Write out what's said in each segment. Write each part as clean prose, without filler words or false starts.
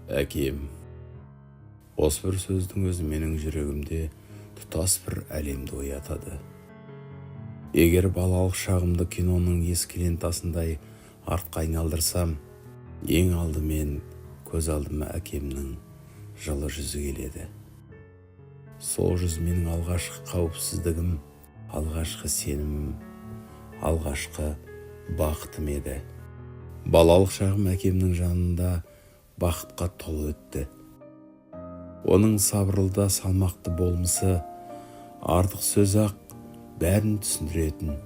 Әкем. Осы бір сөздің өзі менің жүрегімде тұтас бір әлемді оятады. Егер балалық шағымды киноның ескі лентасындай артқа айналдырсам, ең алдымен көз алдыма әкемнің жылы жүзі келеді. Сол жүз менің алғашқы қауіпсіздігім, алғашқы сенімім, алғашқы бақытым еді. Балалық шағым әкемнің жанында бақытқа толы өтті. Оның сабырлы салмақты болмысы, артық сөз-ақ бәрін түсіндіретін.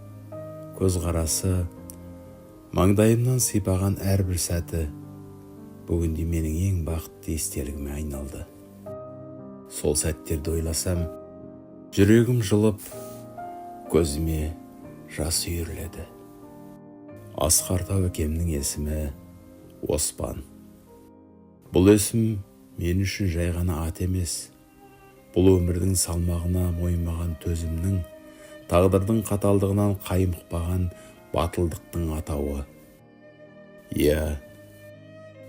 Көзқарасы, маңдайымнан сипаған әрбір сәті бүгінде менің ең бақытты естелігіме айналды. Сол сәттерді ойласам, жүрегім жылып, көзіме жас үйіріледі. Асқар Тау әкемнің есімі Оспан. Бұл есім мен үшін жай ғана ат емес, бұл өмірдің салмағына мойымаған төзімнің, тағдырдың қаталдығынан қаймықпаған батылдықтың атауы. Иә,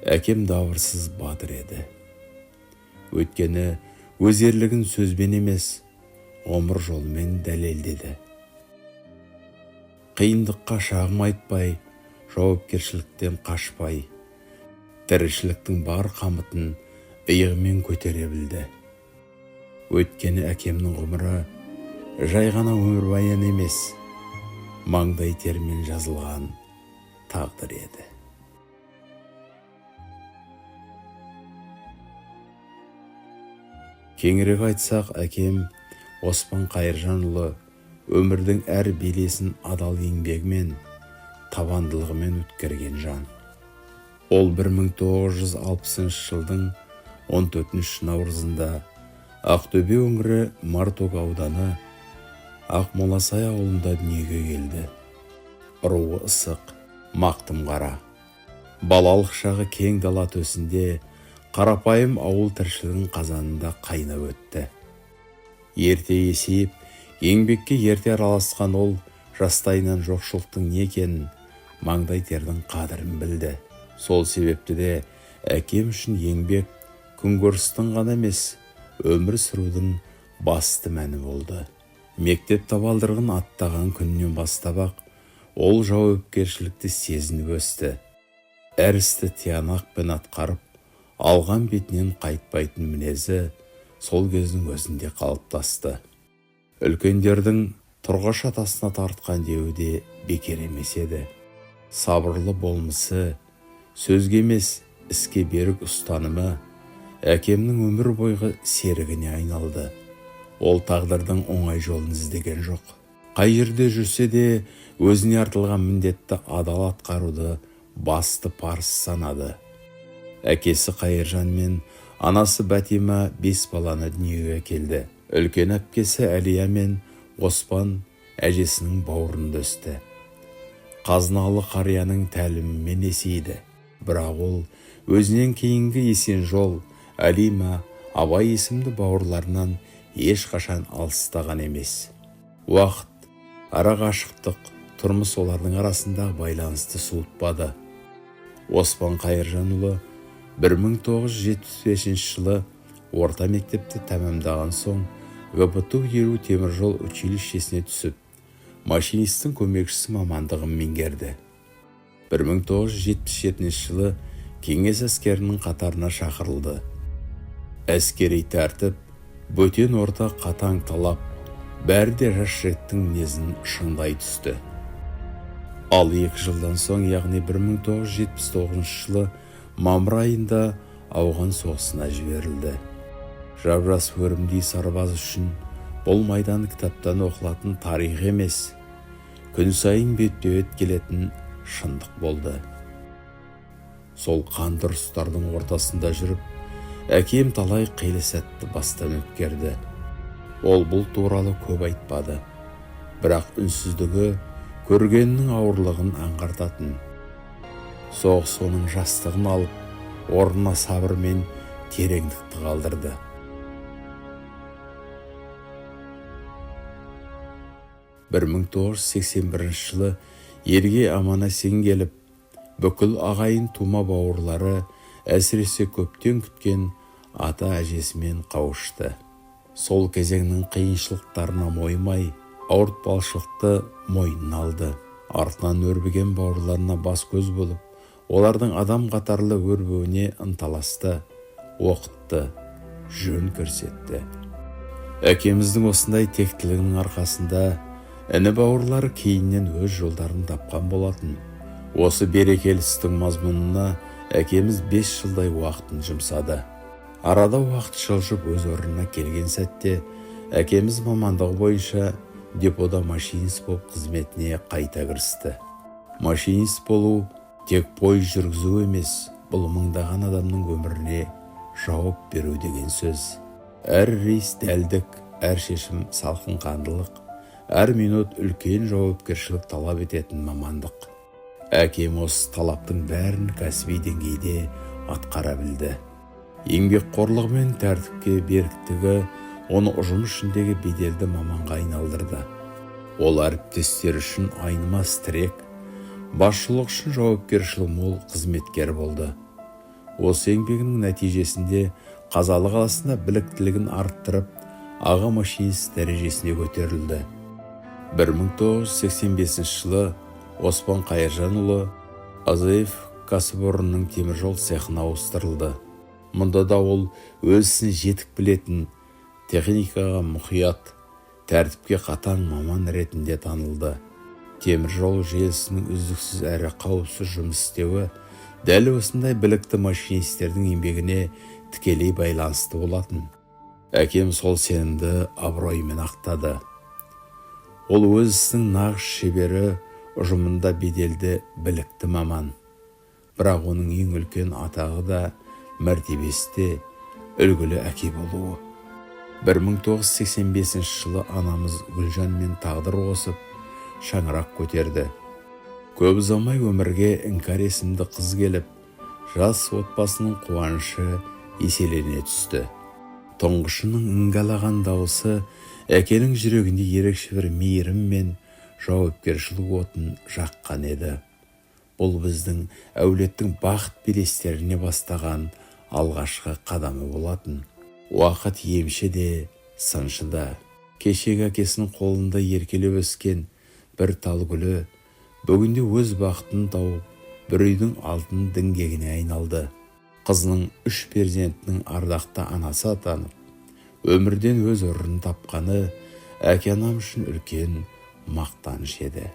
әкем даурсыз батыр еді. Өйткені өз ерлігін сөзбен емес, ғұмыр жолымен дәлелдеді. Қиындыққа шағым айтпай, жауапкершіліктен қашпай, тіршіліктің бар қамытын иығымен көтере білді. Өйткені әкемнің ғұмыры жай ғана өмірбаян емес, маңдай термен жазылған тағдыр еді. Кеңірек айтсақ, әкем Оспан Қайыржанұлы өмірдің әр белесін адал еңбегімен, табандылығымен өткерген жан. Ол 1960 жылдың 14 наурызында Ақтөбе өңірі Мартөк ауданы Ақмоласай ауылында дүниеге келді. Руы ысық, мақтым қара. Балалық шағы кең дала төсінде қарапайым ауыл тіршілігінің қазанында қайнап өтті. Ерте есейіп, еңбекке ерте араласқан ол жастайынан жоқшылықтың не екенін, маңдай тердің қадірін білді. Сол себепті де әкем үшін еңбек күнкөрістің ғана емес, өмір сүрудің басты мәні болды. Мектеп табалдырығын аттаған күннен бастап-ақ ол жауапкершілікті сезініп өсті. Әр істі тиянақпен атқарып, алған бетінен қайтпайтын мінезі сол кездің өзінде қалыптасты. Үлкендердің тұрғаш атасына тартқан деуі де бекер емес еді. Сабырлы болмысы, сөзге емес іске берік ұстанымы әкемнің өмір бойғы серігіне айналды. Ол тағдырдың оңай жолын іздеген жоқ. Қай жерде жүрсе де өзіне артылған міндетті адал атқаруды басты парыз санады. Әкесі Қайыржан мен анасы Бәтима 5 баланы дүниеге әкелді. Үлкен әпкесі Әлия мен Оспан әжесінің бауырында өсті. Қазыналы қарияның тәлімімен есейді. Бірақ ол өзінен кейінгі Есенжол, Әлима, Абай есімді бауырларынан ешқашан алыстаған емес. Уақыт, ара-ғашықтық, тұрмыс олардың арасындағы байланысты суытпады. Оспан Қайыржанұлы 1975 жылы орта мектепті тәмамдаған соң ГПТУ теміржол училищесіне түсіп, машинистің көмекшісі мамандығын меңгерді. 1977 жылы кеңес әскерінің қатарына шақырылды. Әскери тәртіп, бөтен орта қатаң талап, бәрі де жас жігіттің мінезін шыңдай түсті. Ал 2 жылдан соң, яғни 1979 жылы мамыр айында ауған соғысына жіберілді. Жап-жас өрімдей сарбаз үшін бұл майдан кітаптан оқылатын тарих емес, күн сайын бетпе-бет келетін шындық болды. Сол қанды ұрыстардың ортасында жүріп, әкем талай қилы сәтті бастан өткерді. Ол бұл туралы көп айтпады, бірақ үнсіздігі көргеннің ауырлығын аңғартатын. Соғыс оның жастығын алып, орнына сабыр мен тереңдікті қалдырды. 1981 жылы елге аман-есен келіп, бүкіл ағайын тума бауырлары әсіресе көптен күткен ата әжесімен қауышты. Сол кезеңнің қиыншылықтарына мойымай, ауыртпалшылықты мойнына алды. Артынан өрбіген бауырларына бас көз болып, олардың адам қатарлы өрбуіне ынталасты, оқытты, жөн көрсетті. Әкеміздің осындай тектілігінің арқасында іні бауырлары кейіннен өз жолдарын тапқан болатын. Осы берекелі істің мазмұнына әкеміз 5 жылдай уақытын жұмсады. Арада уақыт жылжып өз орнына келген сәтте әкеміз мамандығы бойынша депода машинист болып қызметіне қайта кірісті. Машинист болу тек пойыз жүргізу емес, бұл мыңдаған адамның өміріне жауап беру деген сөз. Әр рейс дәлдік, әр шешім салқынқандылық, әр минут үлкен жауапкершілік талап ететін мамандық. Әкем осы талаптың бәрін кәсіби деңгейде атқара білді. Еңбекқорлығы мен тәртіпке беріктігі оны ұжым ішіндегі беделді маманға айналдырды. Ол әріптестер үшін айнымас тірек, басшылық үшін жауапкершілігі мол қызметкер болды. Осы еңбегінің нәтижесінде Қазалы қаласында біліктілігін арттырып, аға машинист дәрежесіне көтерілді. 1985 жылы Оспан Қайыржанұлы Азаев кәсіпорнының теміржол цехына ауыстырылды. Мұнда да ол өз ісін жетік білетін, техникаға мұқият, тәртіпке қатаң маман ретінде танылды. Теміржол желісінің үздіксіз әрі қауіпсіз жұмыс істеуі дәл осындай білікті машинистердің еңбегіне тікелей байланысты болатын. Әкем сол сенімді абыроймен ақтады. Ол өз ісінің нағыз шебері, ұжымында беделді білікті маман. Бірақ оның ең үлкен атағы да мәртебесі де үлгілі әке болуы. 1985 жылы анамыз Гүлжанмен тағдыр қосып, шаңырақ көтерді. Көп ұзамай өмірге Іңкәр есімді қыз келіп, жас отбасының қуанышы еселене түсті. Тұңғышының іңгәлаған дауысы әкенің жүрегінде ерекше бір мейірім мен жауапкершілік отын жаққан еді. Бұл біздің әулеттің бақыт белестеріне бастаған алғашқы қадамы болатын. Уақыт емші де, сыншы да. Кешегі әкесінің қолында еркелеп өскен бір тал гүлі бүгінде өз бақытын тауып, бір үйдің алтын діңгегіне айналды. Қызының 3 перзентінің ардақты анасы атанып, өмірден өз орнын тапқаны әке анам үшін үлкен мақтаныш еді.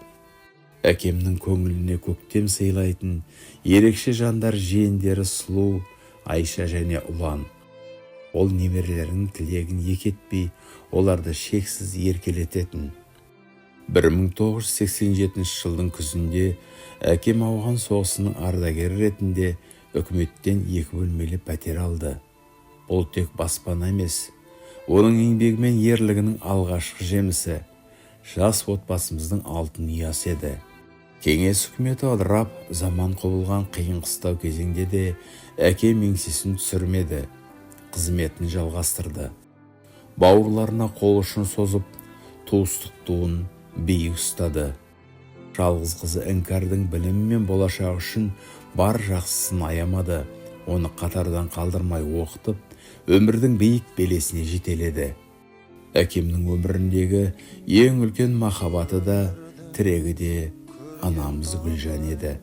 Әкемнің көңіліне көктем сыйлайтын ерекше жандар жиендері Сұлу, Айша және Ұлан. Ол немерелерінің тілегін екетпей, оларды шексіз еркелететін. 1987 жылдың күзінде әкем ауған соғысының ардагері ретінде үкіметтен 2 бөлмелі пәтер алды. Бұл тек баспана емес, оның еңбегі мен ерлігінің алғашқы жемісі, жас отбасымыздың алтын ұясы еді. Кеңес үкіметі ыдырап, заман құбылған қиын қыстау кезеңде де әкем еңсесін түсірмеді, қызметін жалғастырды. Бауырларына қол ұшын созып, туыстық туын биік ұстады. Жалғыз қызы Іңкәрдің білімі мен болашағы үшін бар жақсысын аямады, оны қатардан қалдырмай оқытып, өмірдің биік белесіне жетеледі. Әкемнің өміріндегі ең үлкен махаббаты да, тірегі де анамыз Гүлжан еді.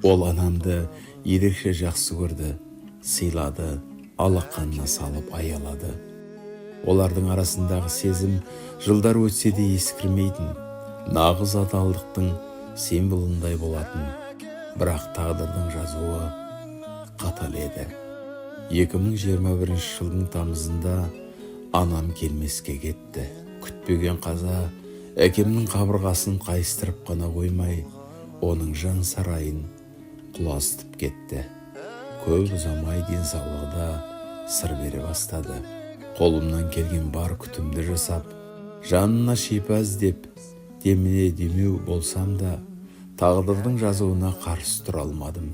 Ол анамды ерекше жақсы көрді, сыйлады, алақанына салып аялады. Олардың арасындағы сезім жылдар өтсе де ескірмейтін, нағыз адалдықтың символындай болатын. Бірақ тағдырдың жазуы қатал еді. 2021 жылдың тамызында анам келмеске кетті. Күтпеген қаза әкемнің қабырғасын қайыстырып қана қоймай, оның жан сарайын құлазытып кетті. Көп ұзамай денсаулығы да сыр бере бастады. Қолымнан келген бар күтімді жасап, жанына шипа іздеп, деміне демеу болсам да, тағдырдың жазуына қарсы тұра алмадым.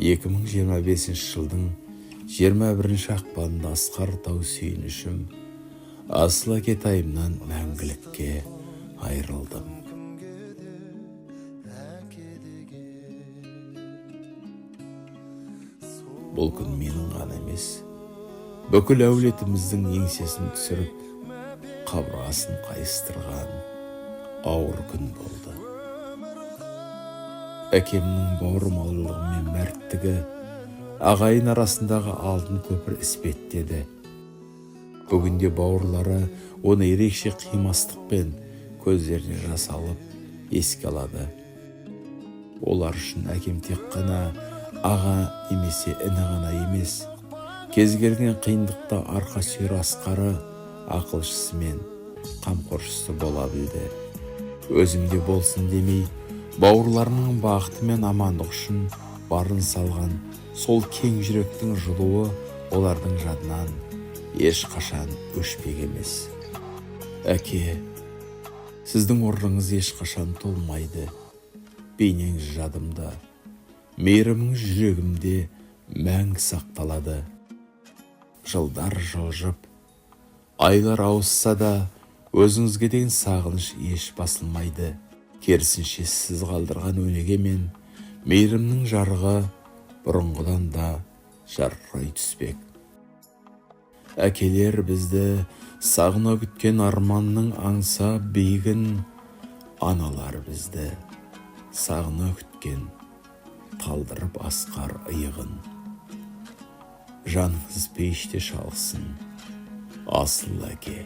2025 жылдың 21 ақпанында Асқар Тау сүйінішім асыл әкетайымнан мәңгілікке айырылдым. бұл күн менің ғана емес, бүкіл әулетіміздің еңсесін түсіріп, қабырғасын қайыстырған ауыр күн болды. Әкемнің бауырмалдығы мен мәрттігі ағайын арасындағы алтын көпір іспеттеді. Бүгінде бауырлары оны ерекше қимастықпен көздеріне жас алып еске алады. Олар үшін әкем тек қана аға немесе іні ғана емес, кез келген қиындықта арқа сүйер асқары, ақылшысы мен қамқоршысы бола білді. Өзімде болсын демей, бауырларының бақыты мен амандық үшін барын салған сол кең жүректің жылуы олардың жадынан ешқашан өшпек емес. Әке, сіздің орныңыз ешқашан толмайды. Бейнеңіз жадымда, мейіріміңіз жүрегімде мәңгі сақталады. Жылдар жылжып, айлар ауысса да, өзіңізге деген сағыныш еш басылмайды. Керісінше сіз қалдырған өнеге мен мейірімнің жарығы бұрынғыдан да жарқырай түспек. Әкелер бізді сағына күткен арманның аңса биігін, аналар бізді сағына күткен талдырып асқар иығын. Жаныңыз пейіште шалсын, асыл әке.